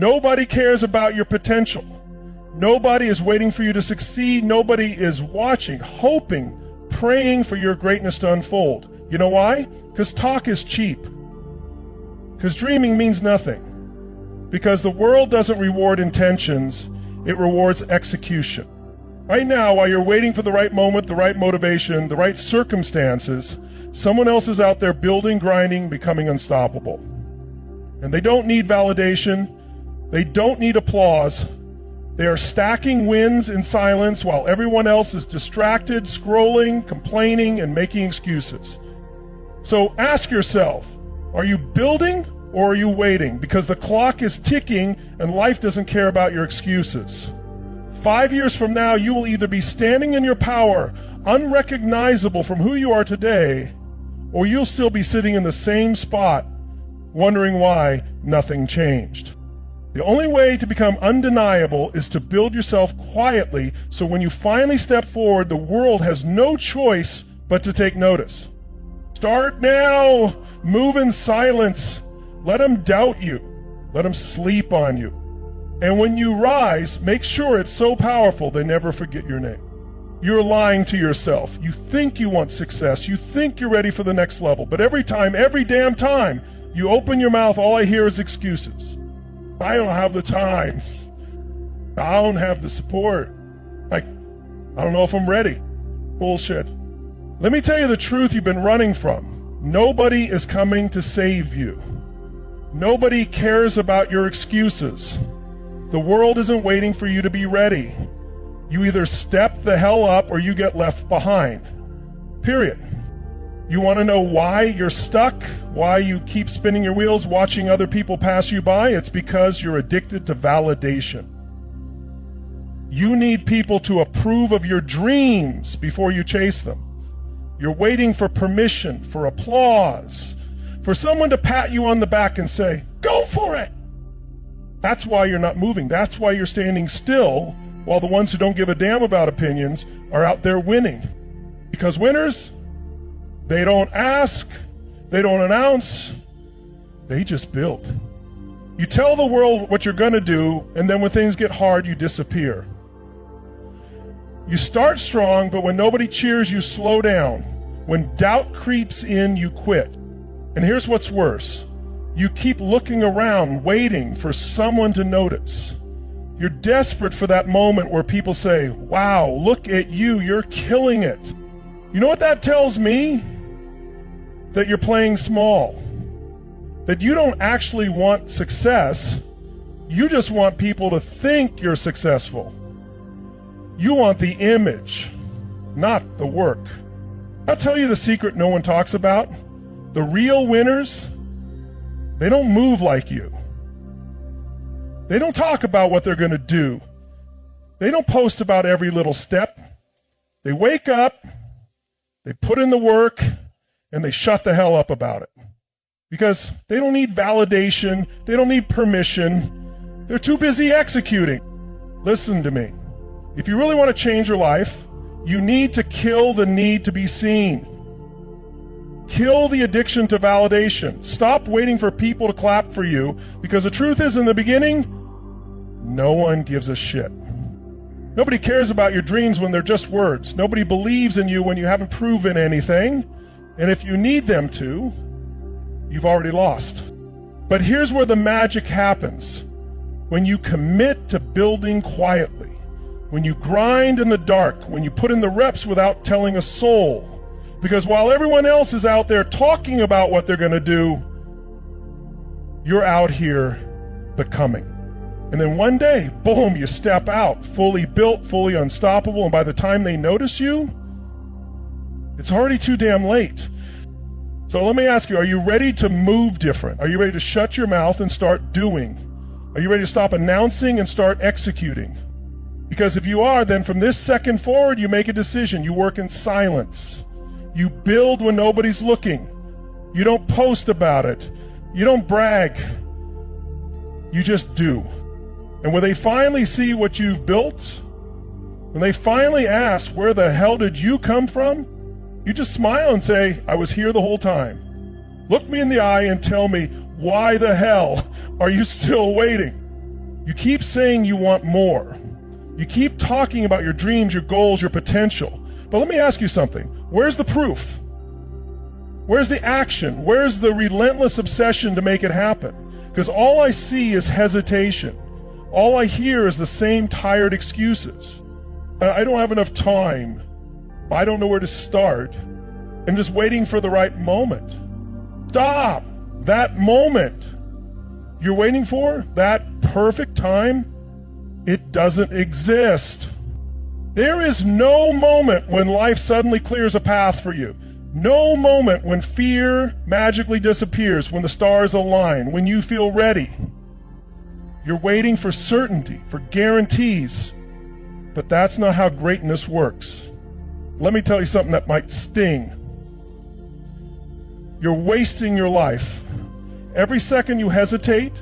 Nobody cares about your potential. Nobody is waiting for you to succeed. Nobody is watching, hoping, praying for your greatness to unfold. You know why? Because talk is cheap. Because dreaming means nothing. Because the world doesn't reward intentions, it rewards execution. Right now, while you're waiting for the right moment, the right motivation, the right circumstances, someone else is out there building, grinding, becoming unstoppable. And they don't need validation. They don't need applause. They are stacking wins in silence while everyone else is distracted, scrolling, complaining, and making excuses. So ask yourself, are you building or are you waiting? Because the clock is ticking and life doesn't care about your excuses. 5 years from now, you will either be standing in your power, unrecognizable from who you are today, or you'll still be sitting in the same spot, wondering why nothing changed. The only way to become undeniable is to build yourself quietly, so when you finally step forward, the world has no choice but to take notice. Start now. Move in silence. Let them doubt you. Let them sleep on you. And when you rise, make sure it's so powerful they never forget your name. You're lying to yourself. You think you want success. You think you're ready for the next level. But every time, every damn time, you open your mouth, all I hear is excuses. I don't have the time. I don't have the support. I don't know if I'm ready. Bullshit. Let me tell you the truth you've been running from. Nobody is coming to save you. Nobody cares about your excuses. The world isn't waiting for you to be ready. You either step the hell up or you get left behind. Period. You want to know why you're stuck? Why you keep spinning your wheels watching other people pass you by? It's because you're addicted to validation. You need people to approve of your dreams before you chase them. You're waiting for permission, for applause, for someone to pat you on the back and say, "Go for it." That's why you're not moving. That's why you're standing still while the ones who don't give a damn about opinions are out there winning. Because winners, they don't ask, they don't announce, they just build. You tell the world what you're gonna do, and then when things get hard, you disappear. You start strong, but when nobody cheers, you slow down. When doubt creeps in, you quit. And here's what's worse. You keep looking around, waiting for someone to notice. You're desperate for that moment where people say, "Wow, look at you, you're killing it." You know what that tells me? That you're playing small. That you don't actually want success. You just want people to think you're successful. You want the image, not the work. I'll tell you the secret no one talks about. The real winners, they don't move like you. They don't talk about what they're going to do. They don't post about every little step. They wake up, they put in the work, and they shut the hell up about it. Because they don't need validation, they don't need permission. They're too busy executing. Listen to me. If you really want to change your life, you need to kill the need to be seen. Kill the addiction to validation. Stop waiting for people to clap for you, because the truth is, in the beginning, no one gives a shit. Nobody cares about your dreams when they're just words. Nobody believes in you when you haven't proven anything. And if you need them to, you've already lost. But here's where the magic happens. When you commit to building quietly, when you grind in the dark, when you put in the reps without telling a soul. Because while everyone else is out there talking about what they're going to do, you're out here becoming. And then one day, boom, you step out, fully built, fully unstoppable, and by the time they notice you, it's already too damn late. So let me ask you, are you ready to move different? Are you ready to shut your mouth and start doing? Are you ready to stop announcing and start executing? Because if you are, then from this second forward, you make a decision. You work in silence. You build when nobody's looking. You don't post about it. You don't brag. You just do. And when they finally see what you've built, when they finally ask, "Where the hell did you come from?" you just smile and say, "I was here the whole time." Look me in the eye and tell me, why the hell are you still waiting? You keep saying you want more. You keep talking about your dreams, your goals, your potential. But let me ask you something. Where's the proof? Where's the action? Where's the relentless obsession to make it happen? Because all I see is hesitation. All I hear is the same tired excuses. I don't have enough time. I don't know where to start. I'm just waiting for the right moment. Stop! That moment you're waiting for, that perfect time, it doesn't exist. There is no moment when life suddenly clears a path for you. No moment when fear magically disappears, when the stars align, when you feel ready. You're waiting for certainty, for guarantees. But that's not how greatness works. Let me tell you something that might sting. You're wasting your life. Every second you hesitate,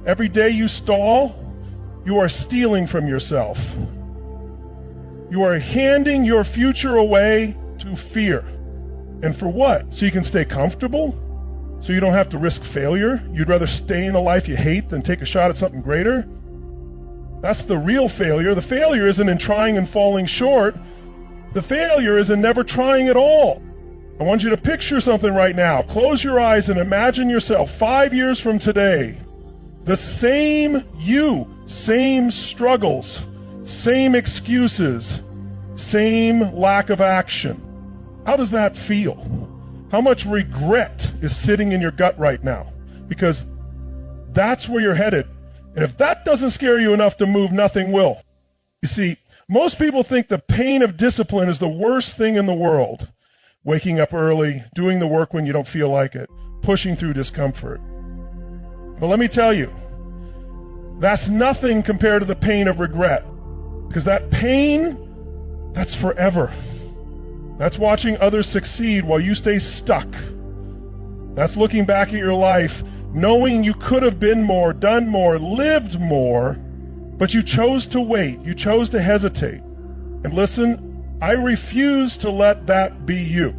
every day you stall, you are stealing from yourself. You are handing your future away to fear. And for what? So you can stay comfortable? So you don't have to risk failure? You'd rather stay in a life you hate than take a shot at something greater? That's the real failure. The failure isn't in trying and falling short. The failure is in never trying at all. I want you to picture something right now. Close your eyes and imagine yourself 5 years from today. The same you, same struggles, same excuses, same lack of action. How does that feel? How much regret is sitting in your gut right now? Because that's where you're headed. And if that doesn't scare you enough to move, nothing will. You see, most people think the pain of discipline is the worst thing in the world. Waking up early, doing the work when you don't feel like it, pushing through discomfort. But let me tell you, that's nothing compared to the pain of regret. Because that pain, that's forever. That's watching others succeed while you stay stuck. That's looking back at your life, knowing you could have been more, done more, lived more, but you chose to wait. You chose to hesitate. And listen, I refuse to let that be you.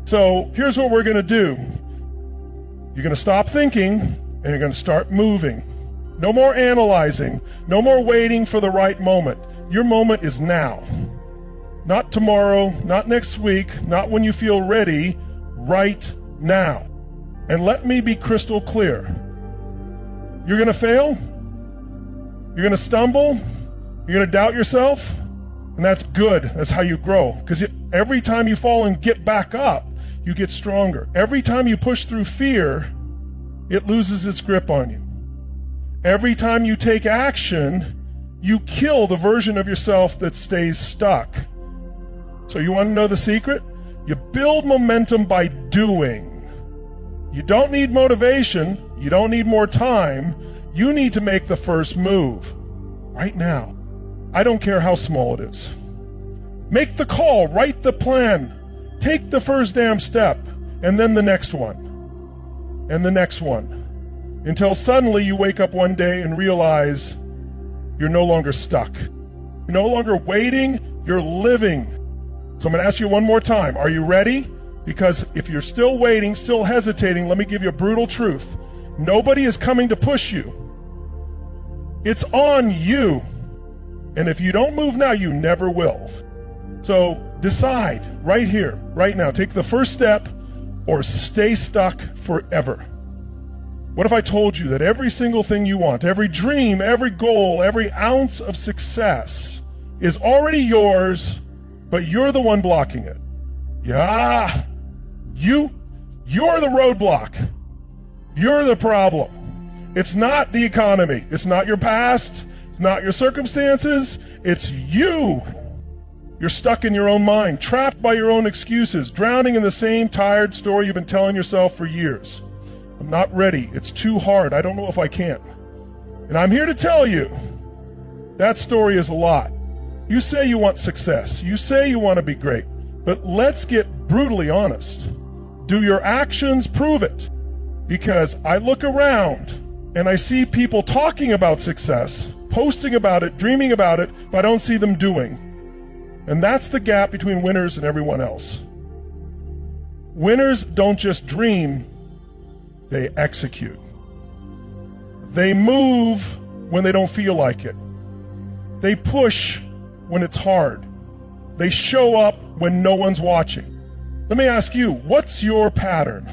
So here's what we're going to do. You're going to stop thinking and you're going to start moving. No more analyzing. No more waiting for the right moment. Your moment is now. Not tomorrow, not next week, not when you feel ready, right now. And let me be crystal clear. You're going to fail. You're going to stumble. You're going to doubt yourself. And that's good. That's how you grow. Because every time you fall and get back up, you get stronger. Every time you push through fear, it loses its grip on you. Every time you take action, you kill the version of yourself that stays stuck. So you want to know the secret? You build momentum by doing. You don't need motivation. You don't need more time. You need to make the first move right now. I don't care how small it is. Make the call, write the plan, take the first damn step, and then the next one, and the next one, until suddenly you wake up one day and realize you're no longer stuck. You're no longer waiting, you're living. So I'm going to ask you one more time. Are you ready? Because if you're still waiting, still hesitating, let me give you a brutal truth. Nobody is coming to push you. It's on you. And if you don't move now, you never will. So decide right here, right now. Take the first step or stay stuck forever. What if I told you that every single thing you want, every dream, every goal, every ounce of success is already yours, but you're the one blocking it? Yeah, you're the roadblock. You're the problem. It's not the economy. It's not your past. It's not your circumstances. It's you. You're stuck in your own mind, trapped by your own excuses, drowning in the same tired story you've been telling yourself for years. I'm not ready. It's too hard. I don't know if I can. And I'm here to tell you, that story is a lie. You say you want success. You say you want to be great. But let's get brutally honest. Do your actions prove it? Because I look around and I see people talking about success, posting about it, dreaming about it, but I don't see them doing. And that's the gap between winners and everyone else. Winners don't just dream, they execute. They move when they don't feel like it. They push when it's hard. They show up when no one's watching. Let me ask you, what's your pattern?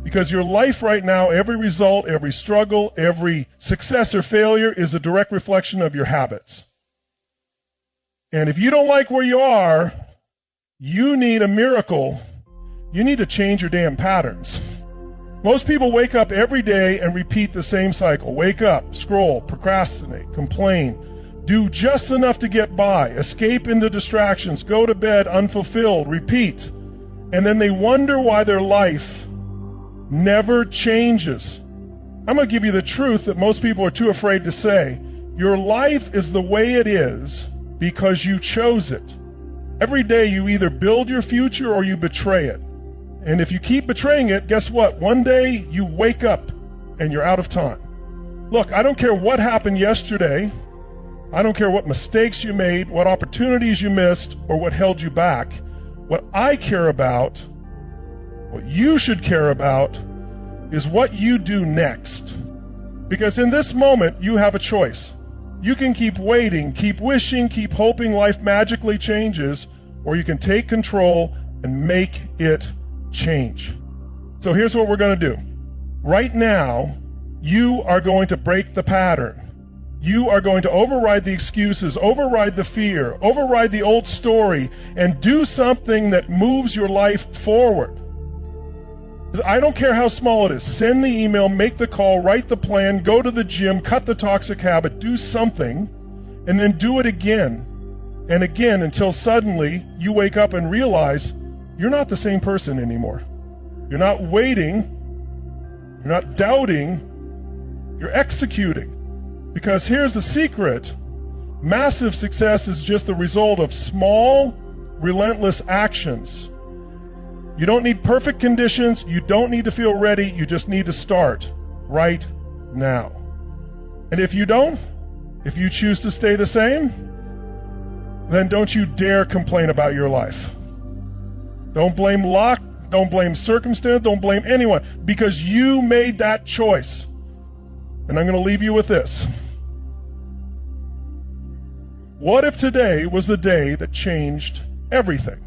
Because your life right now, every result, every struggle, every success or failure is a direct reflection of your habits. And if you don't like where you are, you need a miracle. You need to change your damn patterns. Most people wake up every day and repeat the same cycle. Wake up, scroll, procrastinate, complain, do just enough to get by, escape into distractions, go to bed unfulfilled, repeat. And then they wonder why their life never changes. I'm going to give you the truth that most people are too afraid to say. Your life is the way it is because you chose it. Every day you either build your future or you betray it. And if you keep betraying it, guess what? One day you wake up and you're out of time. Look, I don't care what happened yesterday. I don't care what mistakes you made, what opportunities you missed, or what held you back. What I care about, what you should care about, is what you do next. Because in this moment, you have a choice. You can keep waiting, keep wishing, keep hoping life magically changes, or you can take control and make it change. So here's what we're going to do. Right now, you are going to break the pattern. You are going to override the excuses, override the fear, override the old story, and do something that moves your life forward. I don't care how small it is. Send the email, make the call, write the plan, go to the gym, cut the toxic habit, do something, and then do it again and again until suddenly you wake up and realize you're not the same person anymore. You're not waiting, you're not doubting, you're executing. Because here's the secret. Massive success is just the result of small, relentless actions. You don't need perfect conditions. You don't need to feel ready. You just need to start right now. And if you don't, if you choose to stay the same, then don't you dare complain about your life. Don't blame luck. Don't blame circumstance. Don't blame anyone because you made that choice. And I'm going to leave you with this. What if today was the day that changed everything?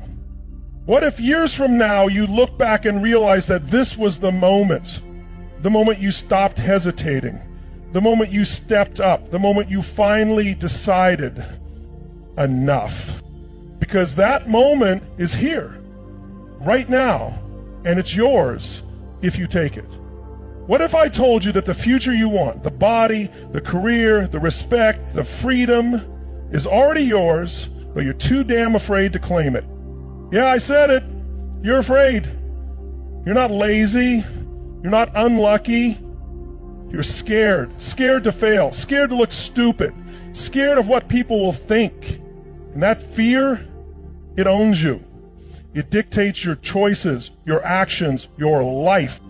What if years from now you look back and realize that this was the moment you stopped hesitating, the moment you stepped up, the moment you finally decided enough? Because that moment is here, right now, and it's yours if you take it. What if I told you that the future you want, the body, the career, the respect, the freedom, is already yours, but you're too damn afraid to claim it? Yeah, I said it. You're afraid. You're not lazy. You're not unlucky. You're scared. Scared to fail. Scared to look stupid. Scared of what people will think. And that fear, it owns you. It dictates your choices, your actions, your life.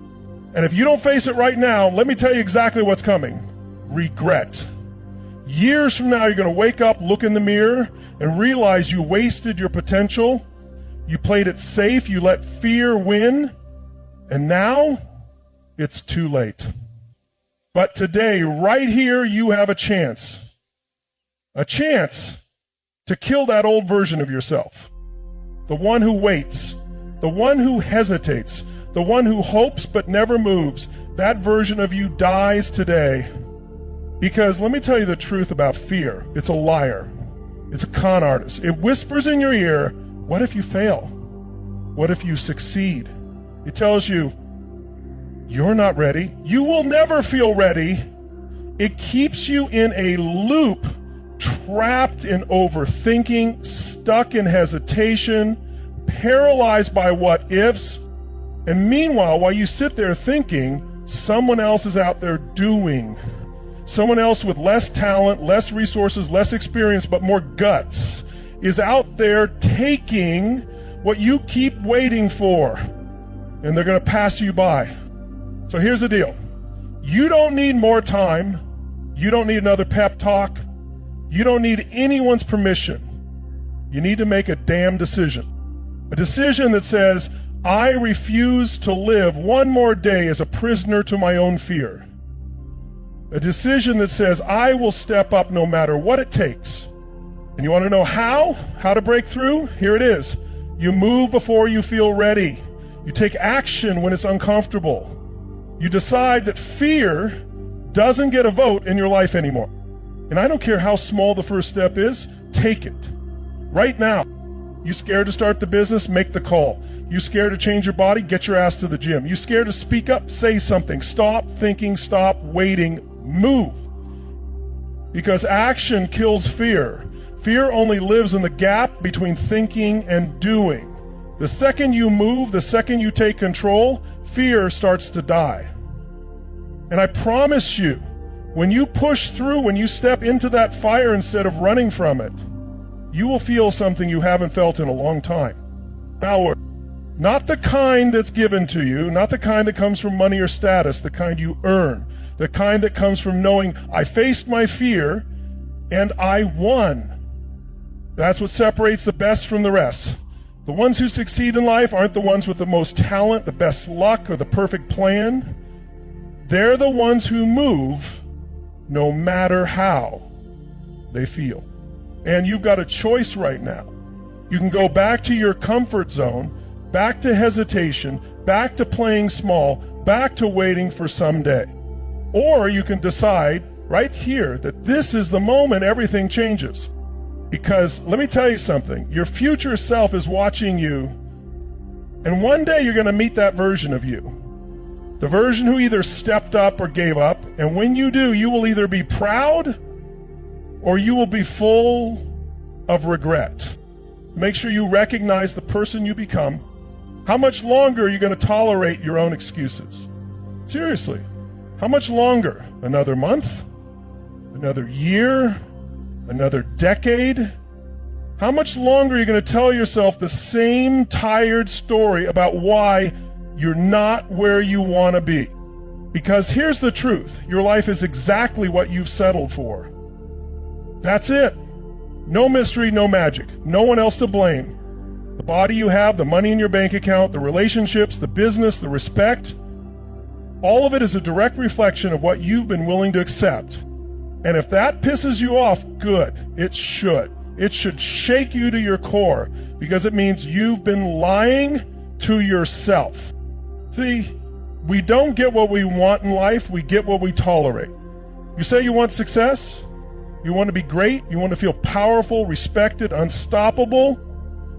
And if you don't face it right now, let me tell you exactly what's coming. Regret. Years from now, you're going to wake up, look in the mirror, and realize you wasted your potential. You played it safe. You let fear win. And now, it's too late. But today, right here, you have a chance. A chance to kill that old version of yourself. The one who waits. The one who hesitates. The one who hopes but never moves. That version of you dies today. Because let me tell you the truth about fear. It's a liar. It's a con artist. It whispers in your ear, what if you fail? What if you succeed? It tells you, you're not ready. You will never feel ready. It keeps you in a loop, trapped in overthinking, stuck in hesitation, paralyzed by what ifs. And meanwhile, while you sit there thinking, someone else is out there doing. Someone else with less talent, less resources, less experience, but more guts is out there taking what you keep waiting for, and they're going to pass you by. So here's the deal. You don't need more time. You don't need another pep talk. You don't need anyone's permission. You need to make a damn decision. A decision that says, I refuse to live one more day as a prisoner to my own fear. A decision that says, I will step up no matter what it takes. And you want to know how to break through? Here it is. You move before you feel ready. You take action when it's uncomfortable. You decide that fear doesn't get a vote in your life anymore. And I don't care how small the first step is, take it. Right now. You scared to start the business? Make the call. You scared to change your body? Get your ass to the gym. You scared to speak up? Say something. Stop thinking, stop waiting, move. Because action kills fear. Fear only lives in the gap between thinking and doing. The second you move, the second you take control, fear starts to die. And I promise you, when you push through, when you step into that fire instead of running from it, you will feel something you haven't felt in a long time. Now, not the kind that's given to you, not the kind that comes from money or status, the kind you earn, the kind that comes from knowing I faced my fear and I won. That's what separates the best from the rest. The ones who succeed in life aren't the ones with the most talent, the best luck, or the perfect plan. They're the ones who move no matter how they feel. And you've got a choice right now. You can go back to your comfort zone, back to hesitation, back to playing small, back to waiting for someday. Or you can decide right here that this is the moment everything changes. Because let me tell you something, your future self is watching you, and one day you're going to meet that version of you. The version who either stepped up or gave up, and when you do, you will either be proud or you will be full of regret. Make sure you recognize the person you become. How much longer are you going to tolerate your own excuses? Seriously, how much longer? Another month? Another year? Another decade? How much longer are you going to tell yourself the same tired story about why you're not where you want to be? Because here's the truth. Your life is exactly what you've settled for. That's it. No mystery, no magic. No one else to blame. The body you have, the money in your bank account, the relationships, the business, the respect, all of it is a direct reflection of what you've been willing to accept. And if that pisses you off, good. It should. It should shake you to your core because it means you've been lying to yourself. See, we don't get what we want in life, we get what we tolerate. You say you want success? You want to be great? You want to feel powerful, respected, unstoppable?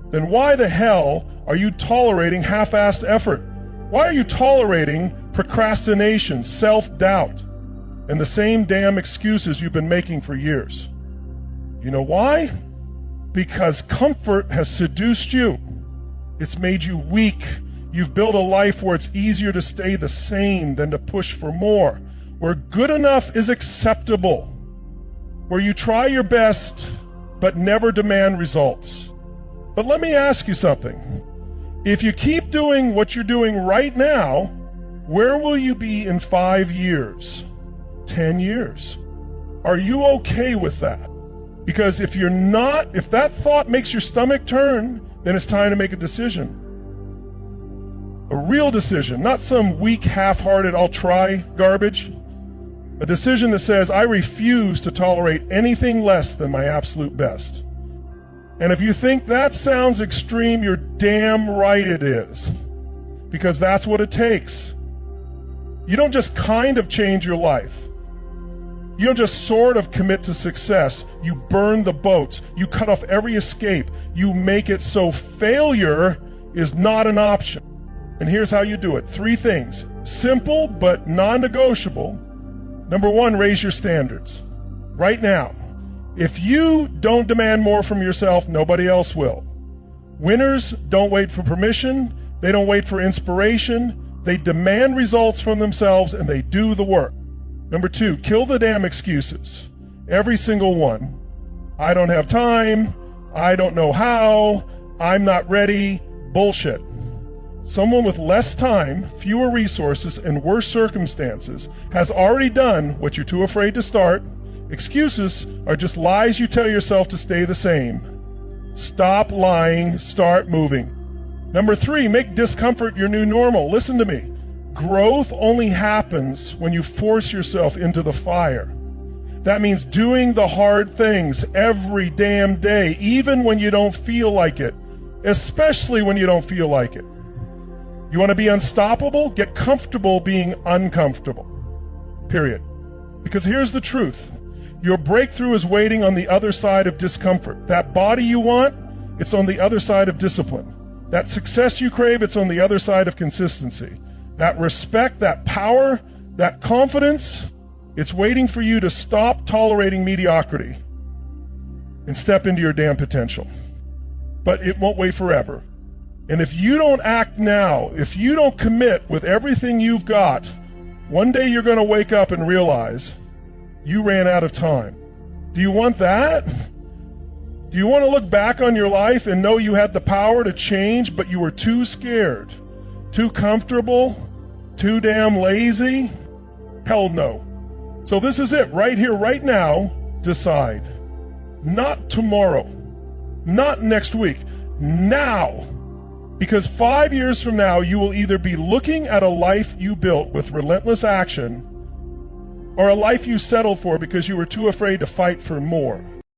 Then why the hell are you tolerating half-assed effort? Why are you tolerating procrastination, self-doubt, and the same damn excuses you've been making for years? You know why? Because comfort has seduced you. It's made you weak. You've built a life where it's easier to stay the same than to push for more, where good enough is acceptable, where you try your best but never demand results. But let me ask you something. If you keep doing what you're doing right now, where will you be in 5 years? 10 years? Are you okay with that? Because if you're not, if that thought makes your stomach turn, then it's time to make a decision. A real decision, not some weak, half-hearted, I'll try garbage. A decision that says, I refuse to tolerate anything less than my absolute best. And if you think that sounds extreme, you're damn right it is. Because that's what it takes. You don't just kind of change your life. You don't just sort of commit to success. You burn the boats. You cut off every escape. You make it so failure is not an option. And here's how you do it. 3 things. Simple but non-negotiable. Number 1, raise your standards. Right now. If you don't demand more from yourself, nobody else will. Winners don't wait for permission. They don't wait for inspiration. They demand results from themselves and they do the work. Number 2, kill the damn excuses. Every single one. I don't have time. I don't know how. I'm not ready. Bullshit. Someone with less time, fewer resources, and worse circumstances has already done what you're too afraid to start. Excuses are just lies you tell yourself to stay the same. Stop lying. Start moving. Number 3, make discomfort your new normal. Listen to me. Growth only happens when you force yourself into the fire. That means doing the hard things every damn day, even when you don't feel like it, especially when you don't feel like it. You want to be unstoppable? Get comfortable being uncomfortable. Period. Because here's the truth. Your breakthrough is waiting on the other side of discomfort. That body you want, it's on the other side of discipline. That success you crave, it's on the other side of consistency. That respect, that power, that confidence, it's waiting for you to stop tolerating mediocrity and step into your damn potential. But it won't wait forever. And if you don't act now, if you don't commit with everything you've got, one day you're going to wake up and realize you ran out of time. Do you want that? Do you want to look back on your life and know you had the power to change, but you were too scared, too comfortable, too damn lazy? Hell no. So this is it, right here, right now, decide. Not tomorrow, not next week, now. Because 5 years from now, you will either be looking at a life you built with relentless action or a life you settled for because you were too afraid to fight for more.